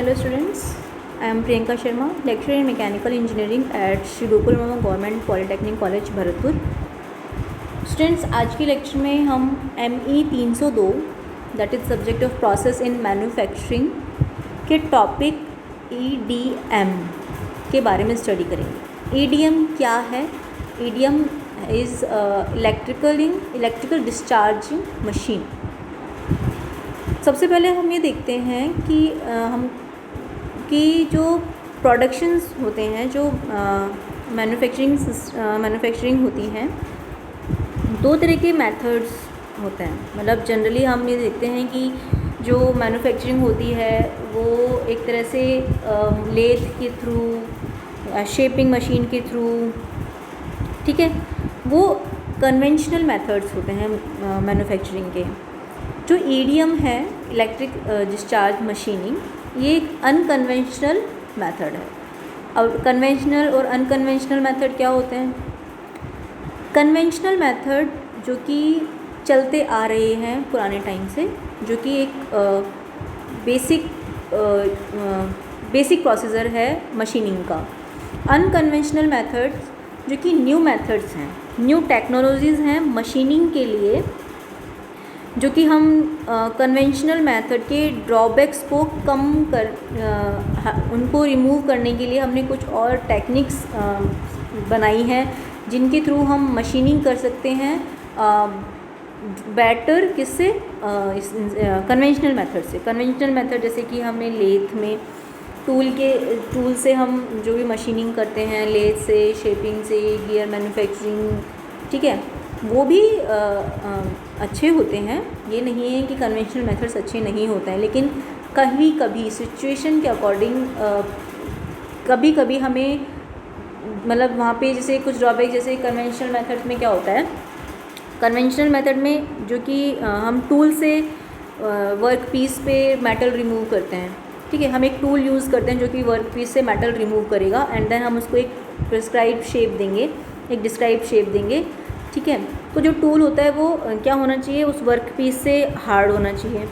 Hello students, I am Priyanka Sharma, lecturer in Mechanical Engineering at Shri Gokul Mama Government Polytechnic College Bharatpur. Students, आज के lecture में हम ME 302 that is subject of process in manufacturing के topic EDM के बारे में study करेंगे। EDM क्या है? EDM is electrical discharging machine. सबसे पहले हम ये देखते हैं कि जो प्रोडक्शंस होते हैं, जो मैन्युफैक्चरिंग होती हैं, दो तरह के मेथड्स होते हैं। मतलब जनरली हम ये देखते हैं कि जो मैन्युफैक्चरिंग होती है वो एक तरह से लेथ के थ्रू, शेपिंग मशीन के थ्रू, ठीक है, वो कन्वेंशनल मेथड्स होते हैं मैन्युफैक्चरिंग के। जो EDM है, इलेक्ट्रिक डिस्चार्ज मशीनिंग, ये एक अनकन्वेंशनल मेथड है। और कन्वेंशनल और अनकन्वेंशनल मेथड क्या होते हैं? कन्वेंशनल मेथड जो कि चलते आ रहे हैं पुराने टाइम से, जो कि एक बेसिक प्रोसीजर है मशीनिंग का। अनकन्वेंशनल मेथड्स जो कि न्यू मेथड्स हैं, न्यू टेक्नोलॉजीज़ हैं मशीनिंग के लिए, जो कि हम कन्वेंशनल मेथड के ड्रॉबैक्स को उनको रिमूव करने के लिए हमने कुछ और टेक्निक्स बनाई हैं, जिनके थ्रू हम मशीनिंग कर सकते हैं बेटर किससे, कन्वेंशनल मेथड से। कन्वेंशनल मेथड जैसे कि हमने लेथ में टूल से हम जो भी मशीनिंग करते हैं, लेथ से, शेपिंग से, गियर मैन्युफैक्चरिंग, ठीक है, वो भी अच्छे होते हैं। ये नहीं है कि कन्वेंशनल मेथड्स अच्छे नहीं होते हैं, लेकिन कभी कभी सिचुएशन के अकॉर्डिंग कभी कभी हमें, मतलब वहाँ पे जैसे कुछ ड्रॉबैक, जैसे कन्वेंशनल मेथड्स में क्या होता है, कन्वेंशनल मेथड में जो कि हम टूल से वर्क पीस पे मेटल रिमूव करते हैं, ठीक है, हम एक टूल यूज़ करते हैं जो कि वर्क पीस से मेटल रिमूव करेगा, एंड देन हम उसको एक प्रिस्क्राइब शेप देंगे, एक डिस्क्राइब शेप देंगे, ठीक है। तो जो टूल होता है वो क्या होना चाहिए, उस वर्क पीस से हार्ड होना चाहिए,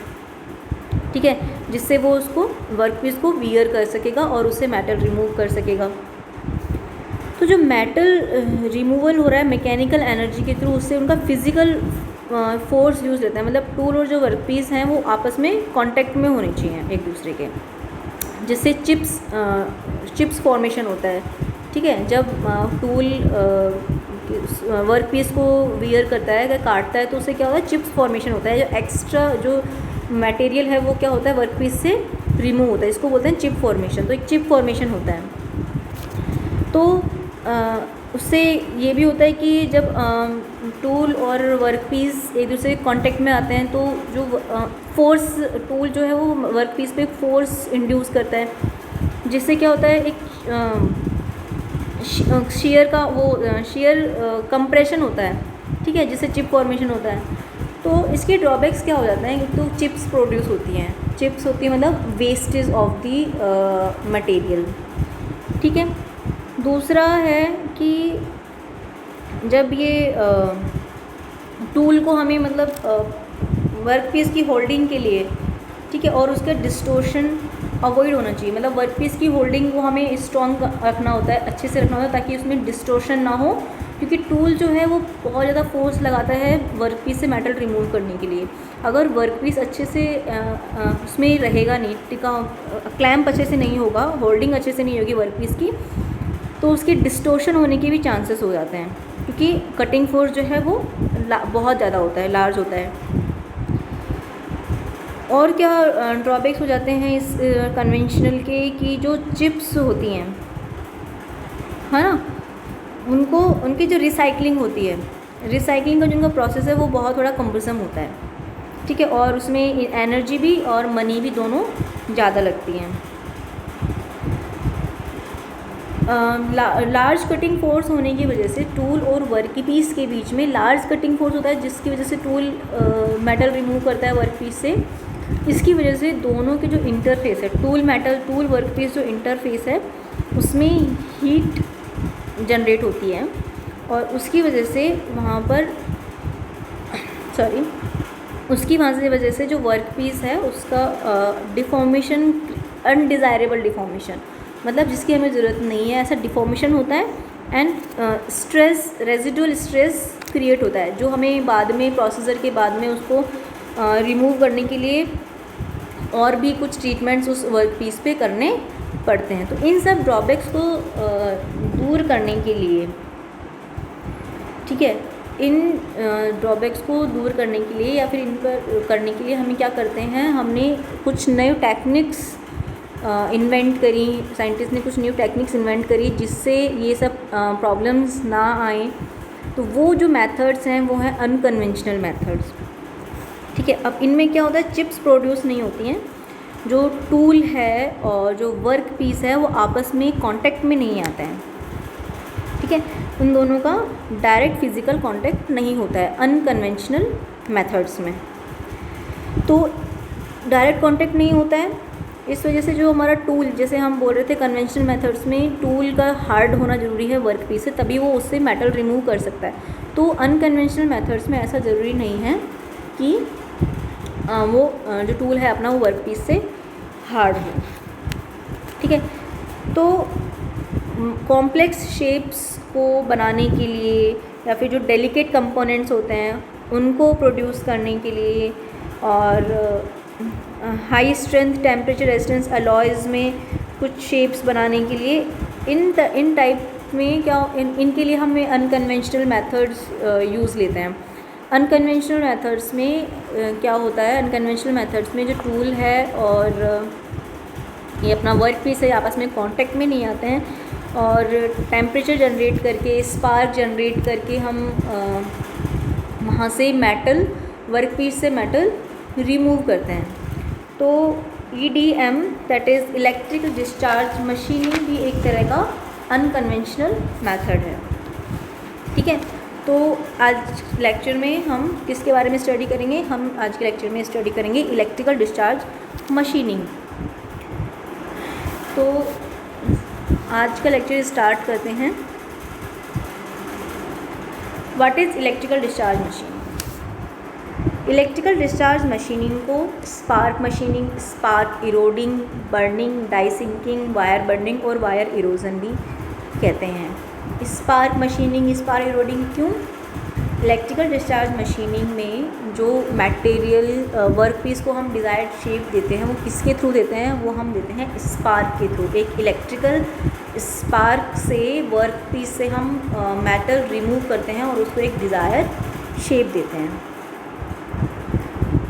ठीक है, जिससे वो उसको वर्क पीस को वियर कर सकेगा और उससे मेटल रिमूव कर सकेगा। तो जो मेटल रिमूवल हो रहा है मैकेनिकल एनर्जी के थ्रू, उससे उनका फिज़िकल फोर्स यूज़ रहता है। मतलब टूल और जो वर्क पीस हैं वो आपस में कांटेक्ट में होने चाहिए एक दूसरे के, जिससे चिप्स फॉर्मेशन होता है, ठीक है। जब टूल वर्क पीस को वियर करता है, अगर काटता है, तो उससे क्या होता है, चिप्स फॉर्मेशन होता है। जो एक्स्ट्रा जो मटेरियल है वो क्या होता है, वर्क पीस से रिमूव होता है, इसको बोलते हैं चिप फॉर्मेशन। तो एक चिप फॉर्मेशन होता है। तो उससे ये भी होता है कि जब टूल और वर्क पीस एक दूसरे के कांटेक्ट में आते हैं, तो जो फोर्स, टूल जो है वो वर्क पीस पे फोर्स इंड्यूस करता है, जिससे क्या होता है, एक शेयर कंप्रेशन होता है, ठीक है, जिससे चिप फॉर्मेशन होता है। तो इसके ड्रॉबैक्स क्या हो जाते हैं, एक तो चिप्स प्रोड्यूस होती हैं, चिप्स होती है मतलब वेस्टेज ऑफ दी मटेरियल, ठीक है। दूसरा है कि जब ये टूल को हमें मतलब वर्क पीस की होल्डिंग के लिए, ठीक है, और उसका डिस्टोर्शन अवॉइड होना चाहिए। मतलब वर्क पीस की होल्डिंग को हमें स्ट्रॉन्ग रखना होता है, अच्छे से रखना होता है, ताकि उसमें डिस्टोर्शन ना हो, क्योंकि टूल जो है वो बहुत ज़्यादा फोर्स लगाता है वर्क पीस से मेटल रिमूव करने के लिए। अगर वर्क पीस अच्छे से उसमें रहेगा नहीं, टिका, क्लैम्प अच्छे से नहीं होगा, होल्डिंग अच्छे से नहीं होगी वर्क पीस की, तो उसके डिस्टोर्शन होने के भी चांसेस हो जाते हैं, क्योंकि कटिंग फोर्स जो है वो बहुत ज़्यादा होता है, लार्ज होता है। और क्या ड्रॉबैक्स हो जाते हैं इस कन्वेंशनल के, कि जो चिप्स होती हैं, है ना, उनकी जो रिसाइकलिंग होती है, रिसाइकलिंग का जो उनका प्रोसेस है वो बहुत थोड़ा कम्बरसम होता है, ठीक है, और उसमें एनर्जी भी और मनी भी दोनों ज़्यादा लगती हैं। लार्ज कटिंग फोर्स होने की वजह से टूल और वर्क पीस के बीच में लार्ज कटिंग फोर्स होता है, जिसकी वजह से टूल मेटल रिमूव करता है वर्क पीस से। इसकी वजह से दोनों के जो इंटरफेस है, टूल वर्क पीस जो इंटरफेस है, उसमें हीट जनरेट होती है, और उसकी वजह से वहाँ पर उसकी वजह से जो वर्क पीस है उसका डिफॉर्मेशन अनडिज़ायरेबल डिफॉर्मेशन, मतलब जिसकी हमें ज़रूरत नहीं है, ऐसा डिफॉर्मेशन होता है। And stress, residual stress create होता है, जो हमें बाद में प्रोसीजर के बाद में उसको रिमूव करने के लिए और भी कुछ ट्रीटमेंट्स उस वर्क पीस पे करने पड़ते हैं। तो इन सब ड्रॉबैक्स को दूर करने के लिए, ठीक है, इन ड्रॉबैक्स को दूर करने के लिए या फिर इन पर करने के लिए हमें क्या करते हैं, हमने कुछ नए टेक्निक्स इन्वेंट करी, साइंटिस्ट ने कुछ न्यू टेक्निक्स इन्वेंट करी जिससे ये सब प्रॉब्लम्स ना आए। तो वो जो मेथड्स हैं वो हैं अनकन्वेंशनल मेथड्स, ठीक है। अब इनमें क्या होता है, चिप्स प्रोड्यूस नहीं होती हैं, जो टूल है और जो वर्क पीस है वो आपस में कांटेक्ट में नहीं आते हैं, ठीक है, उन दोनों का डायरेक्ट फिजिकल कांटेक्ट नहीं होता है अनकन्वेंशनल मेथड्स में। तो डायरेक्ट कांटेक्ट नहीं होता है, इस वजह से जो हमारा टूल, जैसे हम बोल रहे थे कन्वेंशनल मेथड्स में टूल का हार्ड होना ज़रूरी है वर्क पीस से, तभी वो उससे मेटल रिमूव कर सकता है। तो अनकन्वेंशनल मेथड्स में ऐसा ज़रूरी नहीं है कि वो जो टूल है अपना वो वर्क पीस से हार्ड हो, ठीक है। तो कॉम्प्लेक्स शेप्स को बनाने के लिए या फिर जो डेलिकेट कंपोनेंट्स होते हैं उनको प्रोड्यूस करने के लिए और high strength temperature resistance alloys में कुछ शेप्स बनाने के लिए इन टाइप में क्या इनके लिए हमें अनकन्वेंशनल मेथड्स यूज़ लेते हैं। अनकन्वेंशनल मेथड्स में क्या होता है, अनकन्वेंशनल मेथड्स में जो टूल है और ये अपना वर्क पीस है आपस में कांटेक्ट में नहीं आते हैं और टेम्परेचर जनरेट करके, स्पार्क जनरेट करके हम वहाँ से मेटल, वर्क पीस से मेटल रिमूव करते हैं। तो EDM that is electrical discharge machining भी एक तरह का अनकन्वेंशनल मेथड है, ठीक है। तो आज लेक्चर में हम किसके बारे में स्टडी करेंगे, हम आज के लेक्चर में स्टडी करेंगे इलेक्ट्रिकल डिस्चार्ज मशीनिंग। तो आज का लेक्चर स्टार्ट करते हैं। What is electrical discharge machining? Electrical discharge machining को spark machining, spark eroding, burning, die sinking, wire burning और वायर इरोजन भी कहते हैं। स्पार्क मशीनिंग, स्पार्क इरोडिंग क्यों? इलेक्ट्रिकल डिस्चार्ज मशीनिंग में जो मटेरियल वर्क पीस को हम डिज़ायर्ड शेप देते हैं वो किसके थ्रू देते हैं, वो हम देते हैं स्पार्क के थ्रू। एक इलेक्ट्रिकल स्पार्क से वर्क पीस से हम मेटल रिमूव करते हैं और उसको एक डिज़ायर्ड शेप देते हैं।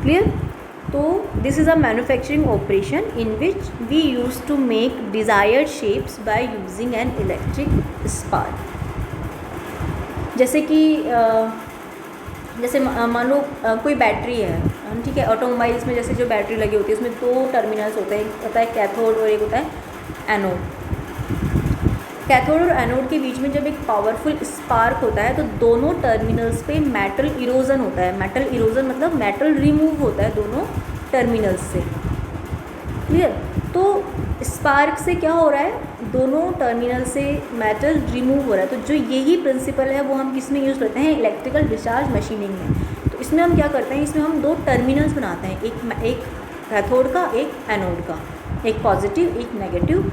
क्लियर? तो this is a manufacturing operation in which we use to make desired shapes by using an electric spark. जैसे कि जैसे मान लो कोई बैटरी है, ठीक है, ऑटोमोबाइल्स में जैसे जो बैटरी लगी होती है उसमें दो टर्मिनल्स होते हैं, एक होता है कैथोड और एक होता है एनोड। कैथोड और एनोड के बीच में जब एक पावरफुल स्पार्क होता है तो दोनों टर्मिनल्स पे मेटल इरोजन होता है। मेटल इरोजन मतलब मेटल रिमूव होता है दोनों टर्मिनल्स से। क्लियर? तो स्पार्क से क्या हो रहा है, दोनों टर्मिनल से मेटल रिमूव हो रहा है। तो जो यही प्रिंसिपल है वो हम किस में यूज़ करते हैं, इलेक्ट्रिकल डिस्चार्ज मशीनिंग में। तो इसमें हम क्या करते हैं, इसमें हम दो टर्मिनल्स बनाते हैं, एक कैथोड का, एक एनोड का, एक पॉजिटिव एक नेगेटिव,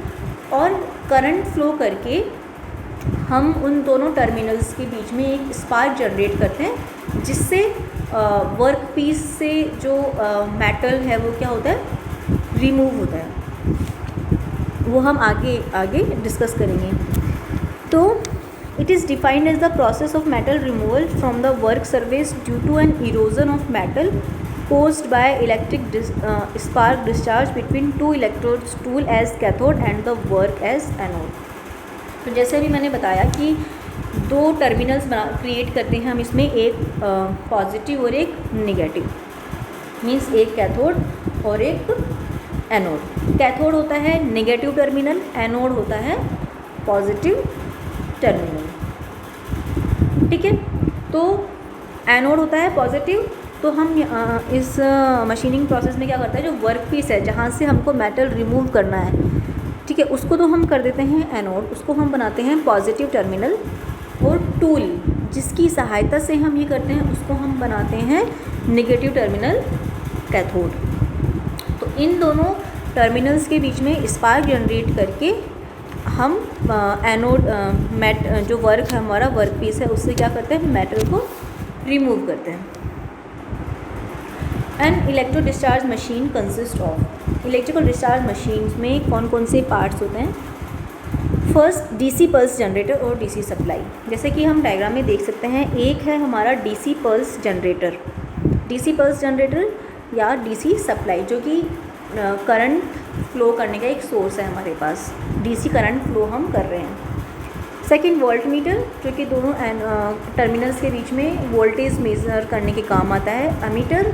और करंट फ्लो करके हम उन दोनों टर्मिनल्स के बीच में एक स्पार्क जनरेट करते हैं जिससे वर्क पीस से जो मेटल है वो क्या होता है, रिमूव होता है। वो हम आगे डिस्कस करेंगे। तो it is defined as the process of metal removal from the work surface due to an erosion of metal caused by electric spark discharge between two electrodes, tool as cathode and the work as anode। तो जैसे भी मैंने बताया कि दो terminals create करते हैं हम इसमें, एक पॉजिटिव और एक नेगेटिव, मीन्स एक कैथोड और एक एनोड। कैथोड होता है नेगेटिव टर्मिनल, एनोड होता है पॉजिटिव टर्मिनल, ठीक है। तो एनोड होता है पॉजिटिव, तो हम इस मशीनिंग प्रोसेस में क्या करते हैं, जो वर्क पीस है जहाँ से हमको मेटल रिमूव करना है, ठीक है, उसको तो हम कर देते हैं एनोड, उसको हम बनाते हैं पॉजिटिव टर्मिनल, और टूल जिसकी सहायता से हम ये करते हैं उसको हम बनाते हैं नेगेटिव टर्मिनल कैथोड। तो इन दोनों टर्मिनल्स के बीच में स्पार्क जनरेट करके हम एनोड जो वर्क है हमारा वर्क पीस है उससे क्या करते हैं, मेटल को रिमूव करते हैं। An electro discharge machine consist of, electrical discharge machine में कौन कौन से पार्ट्स होते हैं। फर्स्ट डीसी पल्स जनरेटर और डीसी सप्लाई। जैसे कि हम डायग्राम में देख सकते हैं, एक है हमारा DC pulse generator, DC pulse generator या डीसी सप्लाई, जो कि करंट फ्लो करने का एक सोर्स है हमारे पास, डीसी करंट फ्लो हम कर रहे हैं। सेकंड वोल्ट मीटर, जो कि दोनों टर्मिनल्स के बीच में वोल्टेज मेज़र करने के काम आता है। अमीटर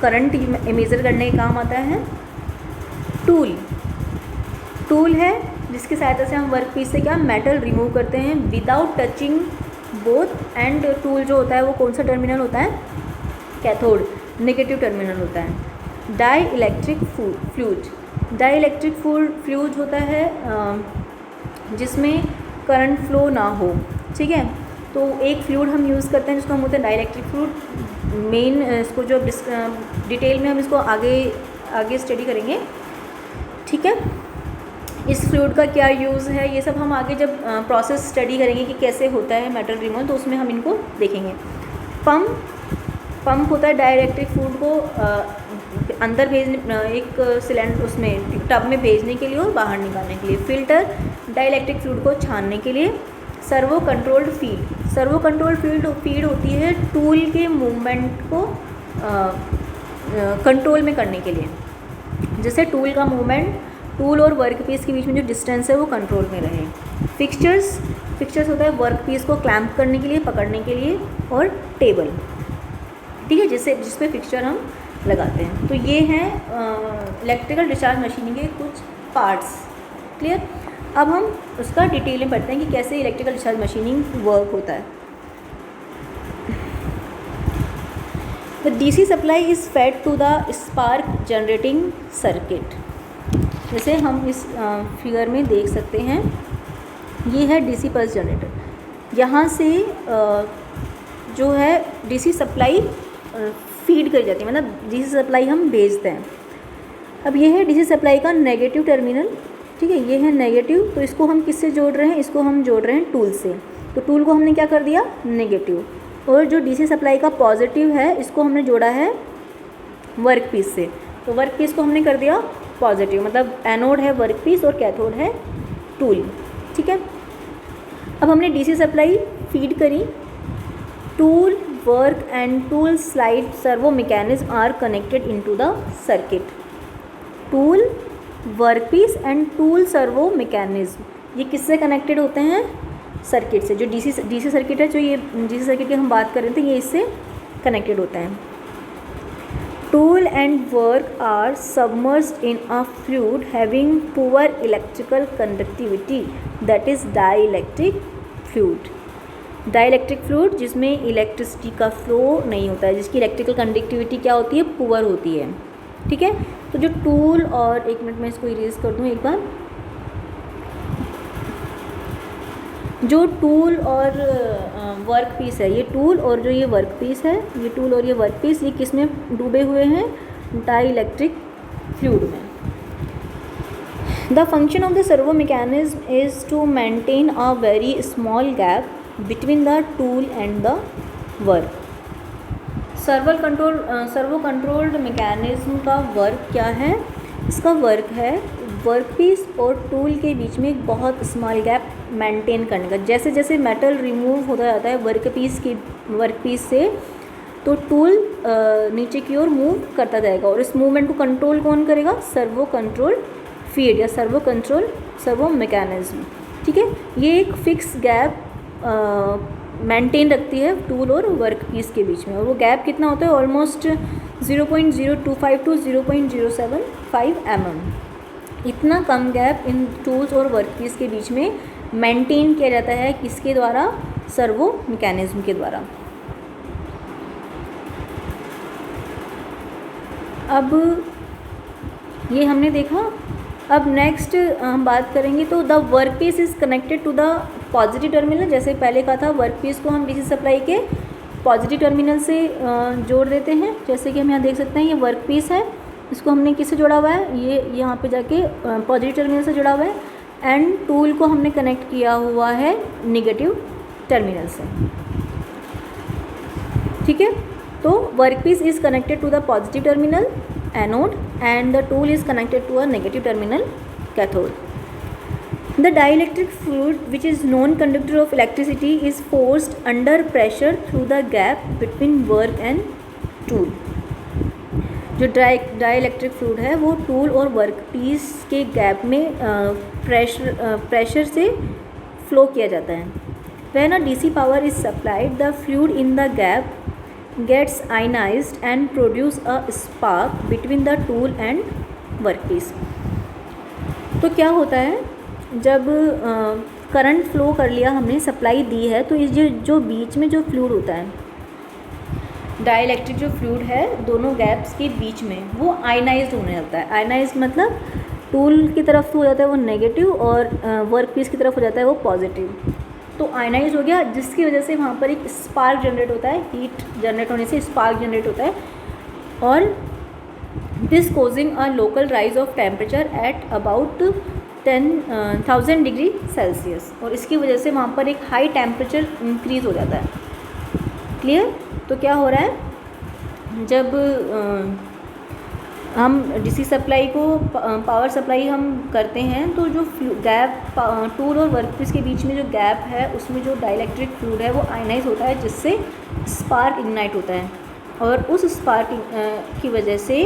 करंट मेज़र करने के काम आता है। टूल है जिसकी सहायता से हम वर्क पीस से क्या मेटल रिमूव करते हैं without touching both. And tool जो होता है वो कौन सा टर्मिनल होता है, कैथोड, नेगेटिव टर्मिनल होता है। Dielectric fluid, dielectric fluid होता है जिसमें करंट फ्लो ना हो, ठीक है। तो एक फ्लूइड हम यूज़ करते हैं जिसको हम बोलते हैं डाई इलेक्ट्रिक फ्लूइड। मेन इसको जो डिटेल में हम इसको आगे स्टडी करेंगे, ठीक है। इस फ्लूइड का क्या यूज़ है ये सब हम आगे जब प्रोसेस स्टडी करेंगे कि कैसे होता है मेटल रिमूवल, तो उसमें हम इनको देखेंगे। पंप होता है डाई इलेक्ट्रिक फ्लूइड को अंदर भेजने, एक सिलेंडर उसमें टब में भेजने के लिए और बाहर निकालने के लिए। फिल्टर डाई इलेक्ट्रिक फ्लूइड को छानने के लिए। Servo controlled feed, servo controlled feed होती है टूल के मूवमेंट को कंट्रोल में करने के लिए, जैसे टूल का मूवमेंट, टूल और वर्क पीस के बीच में जो डिस्टेंस है वो कंट्रोल में रहे। फिक्सचर्स होता है वर्क पीस को क्लैंप करने के लिए, पकड़ने के लिए। और टेबल, ठीक है, जिस पे फिक्सचर हम लगाते हैं। तो ये हैं इलेक्ट्रिकल डिस्चार्ज मशीनिंग के कुछ पार्ट्स। क्लियर। अब हम उसका डिटेल में पढ़ते हैं कि कैसे इलेक्ट्रिकल डिस्चार्ज मशीनिंग वर्क होता है। The DC supply is fed to the spark generating circuit. जैसे हम इस फिगर में देख सकते हैं, ये है डीसी पल्स जनरेटर। यहाँ से जो है डीसी सप्लाई फीड करी जाती है, मतलब डीसी सप्लाई हम भेजते हैं। अब ये है डीसी सप्लाई का नेगेटिव टर्मिनल, ठीक है, ये है नेगेटिव। तो इसको हम किससे जोड़ रहे हैं, इसको हम जोड़ रहे हैं टूल से। तो टूल को हमने क्या कर दिया, नेगेटिव। और जो डीसी सप्लाई का पॉजिटिव है इसको हमने जोड़ा है वर्क पीस से। तो वर्क पीस को हमने कर दिया पॉजिटिव, मतलब एनोड है वर्क पीस और कैथोड है टूल, ठीक है। अब हमने डीसी सप्लाई फीड करी, tool work and tool slide servo mechanism are connected into the circuit. Tool work piece and tool servo mechanism ये किससे कनेक्टेड होते हैं, सर्किट से। जो डीसी सर्किट है, जो ये डीसी सर्किट की हम बात कर रहे थे, ये इससे कनेक्टेड होता है। Tool and work are submerged in a fluid having poor electrical conductivity, that is dielectric fluid. Dielectric fluid जिसमें इलेक्ट्रिसिटी का फ्लो नहीं होता है, जिसकी इलेक्ट्रिकल कंडक्टिविटी क्या होती है, पुअर होती है, ठीक है। तो जो टूल और, एक मिनट में इसको इरेज कर दूँ एक बार, जो टूल और वर्क पीस है, ये टूल और जो ये वर्क पीस है, ये टूल और ये वर्क पीस, ये किस में डूबे हुए हैं, डाई इलेक्ट्रिक फ्लूइड में। The function of the servo mechanism is to maintain a very small gap between the tool and the work. Servo controlled mechanism का वर्क क्या है, इसका वर्क है वर्क पीस और टूल के बीच में एक बहुत स्मॉल गैप मेंटेन करने का। जैसे जैसे मेटल रिमूव होता जाता है वर्क पीस से, तो टूल नीचे की ओर मूव करता जाएगा और इस मूवमेंट को कंट्रोल कौन करेगा, सर्वो कंट्रोल फीड या सर्वो मैकेनिज्म, ठीक है। ये एक फिक्स गैप मेंटेन रखती है टूल और वर्क पीस के बीच में, और वो गैप कितना होता है, ऑलमोस्ट 0.025 टू 0.075 mm। इतना कम गैप इन टूल्स और वर्क पीस के बीच में मेंटेन किया जाता है, किसके द्वारा, सर्वो मैकेनिज्म के द्वारा। अब ये हमने देखा। अब नेक्स्ट हम बात करेंगे, तो the work piece is connected to the positive terminal. जैसे पहले कहा था, वर्क पीस को हम डीसी सप्लाई के पॉजिटिव टर्मिनल से जोड़ देते हैं। जैसे कि हम यहाँ देख सकते हैं, ये वर्क पीस है इसको हमने किससे जोड़ा हुआ है, ये यहाँ पे जाके पॉजिटिव टर्मिनल से जुड़ा हुआ है, एंड टूल को हमने कनेक्ट किया हुआ है नेगेटिव टर्मिनल से। ठीक है, तो workpiece is connected to the positive terminal anode and the tool is connected to a negative terminal cathode. The dielectric fluid, which is non-conductor of electricity, is forced under pressure through the gap between work and tool। जो dielectric fluid है वो tool और workpiece के gap में pressure से flow किया जाता है। When a DC power is supplied, the fluid in the gap gets ionized and produce a spark between the tool and workpiece। तो क्या होता है, जब करंट फ्लो कर लिया हमने, सप्लाई दी है, तो इस जो बीच में जो फ्लूइड होता है, डाइलेक्ट्रिक जो फ्लूइड है दोनों गैप्स के बीच में, वो आयनाइज्ड होने लगता है। आयनाइज्ड मतलब टूल की तरफ हो जाता है वो नेगेटिव और वर्कपीस की तरफ हो जाता है वो पॉजिटिव। तो आयनाइज हो गया, जिसकी वजह से वहाँ पर एक स्पार्क जनरेट होता है, हीट जनरेट होने से स्पार्क जनरेट होता है, और this causing a local rise of temperature at about 10,000 degree Celsius, और इसकी वजह से वहाँ पर एक हाई टेम्परेचर इंक्रीज़ हो जाता है। क्लियर? तो क्या हो रहा है, जब हम डीसी सप्लाई को पावर सप्लाई हम करते हैं, तो जो गैप टूल और वर्कपीस के बीच में जो गैप है उसमें जो डाइलेक्ट्रिक फ्लूइड है वो आयनाइज होता है, जिससे स्पार्क इग्नाइट होता है, और उस स्पार्क की वजह से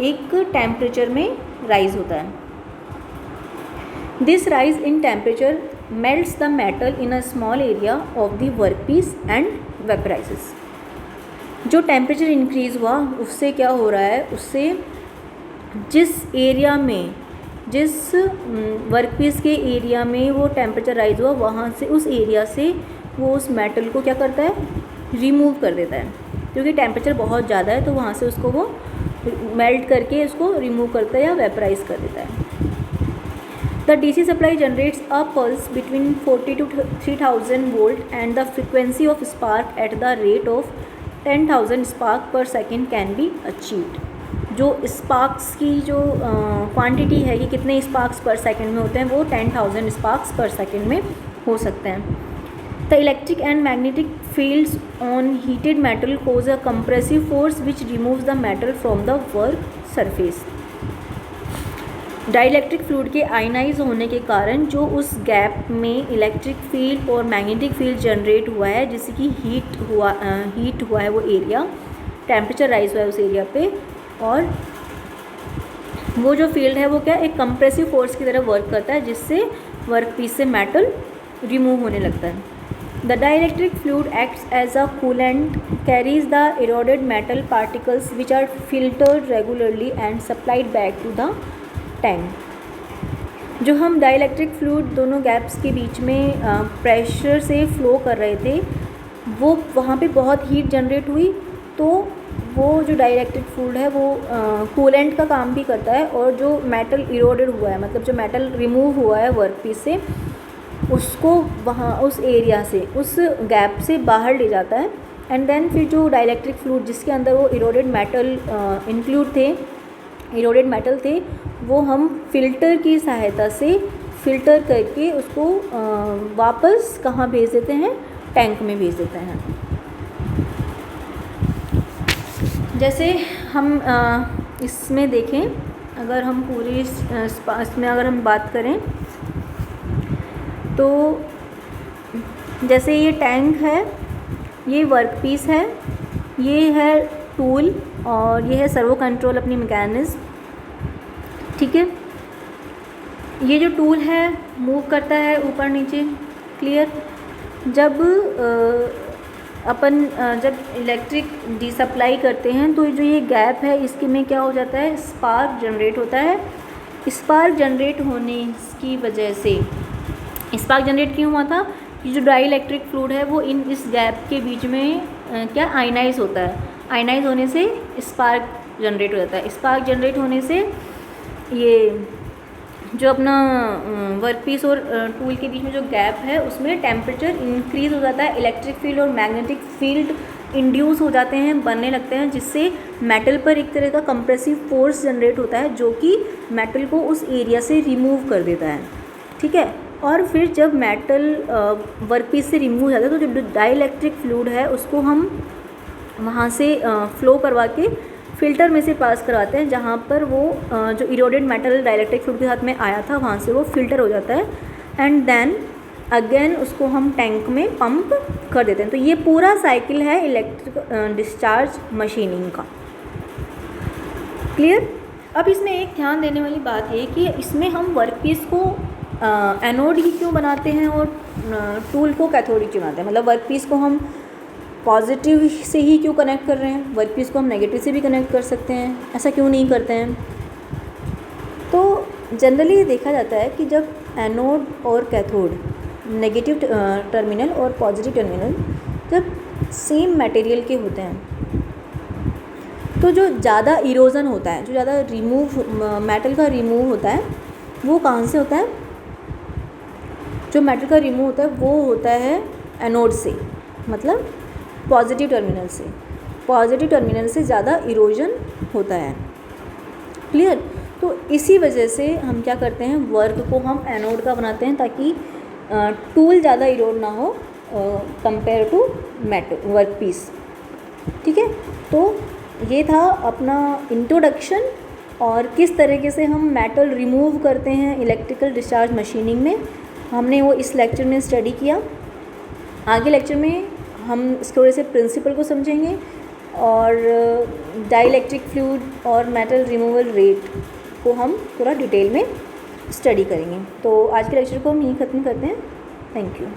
एक टेम्परेचर में राइज होता है। This rise in temperature melts the metal in a small area of the workpiece and vaporises. जो टेम्परेचर इंक्रीज़ हुआ उससे क्या हो रहा है, उससे जिस एरिया में, जिस वर्कपीस के एरिया में वो टेम्परेचर राइज हुआ, वहाँ से उस एरिया से वो उस मेटल को क्या करता है, रिमूव कर देता है, क्योंकि टेम्परेचर बहुत ज़्यादा है, तो वहाँ से उसको वो मेल्ट करके उसको रिमूव करता है या वेपराइज कर देता है। The DC supply generates a pulse between 40 to 3000 volt and the frequency of spark at the rate of 10,000 spark per second can be achieved। जो स्पार्क्स की जो क्वांटिटी है कि कितने स्पार्क्स पर सेकंड में होते हैं, वो 10,000 स्पार्क्स पर सेकंड में हो सकते हैं। The electric and magnetic fields on heated metal cause a compressive force which removes the metal from the work surface। Dielectric fluid के आयनाइज होने के कारण जो उस गैप में इलेक्ट्रिक फील्ड और मैग्नेटिक फील्ड जनरेट हुआ है, जिससे कि हीट हुआ है वो एरिया, टेम्परेचर राइज हुआ है उस एरिया पे, और वो जो फील्ड है वो क्या, एक कंप्रेसिव फोर्स की तरह वर्क करता है, जिससे वर्कपीस से मेटल रिमूव होने लगता है। The dielectric fluid acts as a coolant, carries the eroded metal particles which are filtered regularly and supplied back to the tank. जो हम डाइलेक्ट्रिक फ्लूइड दोनों गैप्स के बीच में प्रेशर से फ्लो कर रहे थे, वो वहाँ पे बहुत हीट जनरेट हुई, तो वो जो डाइलेक्ट्रिक फ्लूइड है वो कूलेंट का काम भी करता है, और जो मेटल इरोडेड हुआ है, मतलब जो मेटल रिमूव हुआ है वर्कपीस से, उसको वहाँ उस एरिया से, उस गैप से बाहर ले जाता है, एंड देन फिर जो डाइलेक्ट्रिक फ्लूइड जिसके अंदर वो इरोडेड मेटल इंक्लूड थे, इरोडेड मेटल थे, वो हम फिल्टर की सहायता से फ़िल्टर करके उसको वापस कहाँ भेज देते हैं, टैंक में भेज देते हैं। जैसे हम इसमें देखें, अगर हम पूरी इसमें अगर हम बात करें, तो जैसे ये टैंक है, ये वर्कपीस है, ये है टूल, और ये है सर्वो कंट्रोल अपनी मैकेनिज्म। ठीक है, ये जो टूल है मूव करता है ऊपर नीचे। क्लियर? जब जब इलेक्ट्रिक डी सप्लाई करते हैं, तो जो ये गैप है इसके में क्या हो जाता है, स्पार्क जनरेट होता है। स्पार्क जनरेट होने की वजह से, स्पार्क जनरेट क्यों हुआ था, ये जो डाई इलेक्ट्रिक फ्लूइड है वो इस गैप के बीच में क्या आयनाइज होता है, आयनाइज होने से स्पार्क जनरेट हो जाता है। स्पार्क जनरेट होने से ये जो अपना वर्कपीस और टूल के बीच में जो गैप है उसमें टेम्परेचर इंक्रीज़ हो जाता है, इलेक्ट्रिक फील्ड और मैग्नेटिक फील्ड इंड्यूस हो जाते हैं, बनने लगते हैं, जिससे मेटल पर एक तरह का कंप्रेसिव फोर्स जनरेट होता है जो कि मेटल को उस एरिया से रिमूव कर देता है, ठीक है। और फिर जब मेटल वर्कपीस से रिमूव हो जाता है तो जो डाइलेक्ट्रिक फ्लूइड है उसको हम वहाँ से फ्लो करवा के फ़िल्टर में से पास करवाते हैं, जहाँ पर वो जो इरोडेड मेटल डाइलेक्ट्रिक फ्लूइड के साथ में आया था वहाँ से वो फ़िल्टर हो जाता है, एंड देन अगेन उसको हम टैंक में पंप कर देते हैं। तो ये पूरा साइकिल है इलेक्ट्रिक डिस्चार्ज मशीनिंग का। क्लियर। अब इसमें एक ध्यान देने वाली बात ये कि इसमें हम वर्कपीस को एनोड ही क्यों बनाते हैं और टूल को कैथोड ही क्यों बनाते हैं। मतलब वर्कपीस को हम पॉजिटिव से ही क्यों कनेक्ट कर रहे हैं, वर्कपीस को हम नेगेटिव से भी कनेक्ट कर सकते हैं, ऐसा क्यों नहीं करते हैं। तो जनरली ये देखा जाता है कि जब एनोड और कैथोड, नेगेटिव टर्मिनल और पॉजिटिव टर्मिनल जब सेम मटेरियल के होते हैं तो जो ज़्यादा इरोजन होता है, जो ज़्यादा रिमूव मेटल का रिमूव होता है वो कहाँ से होता है, जो मेटल का रिमूव होता है वो होता है एनोड से, मतलब पॉजिटिव टर्मिनल से। पॉजिटिव टर्मिनल से ज़्यादा इरोजन होता है। क्लियर। तो इसी वजह से हम क्या करते हैं, वर्क को हम एनोड का बनाते हैं ताकि टूल ज़्यादा इरोड ना हो compare to metal work piece, ठीक है। तो ये था अपना इंट्रोडक्शन और किस तरीके से हम मेटल रिमूव करते हैं इलेक्ट्रिकल डिस्चार्ज मशीनिंग में, हमने वो इस लेक्चर में स्टडी किया। आगे लेक्चर में हम इसके थोड़े से प्रिंसिपल को समझेंगे और डाइलेक्ट्रिक फ्लूइड और मेटल रिमूवल रेट को हम थोड़ा डिटेल में स्टडी करेंगे। तो आज के लेक्चर को हम यहीं ख़त्म करते हैं। Thank you.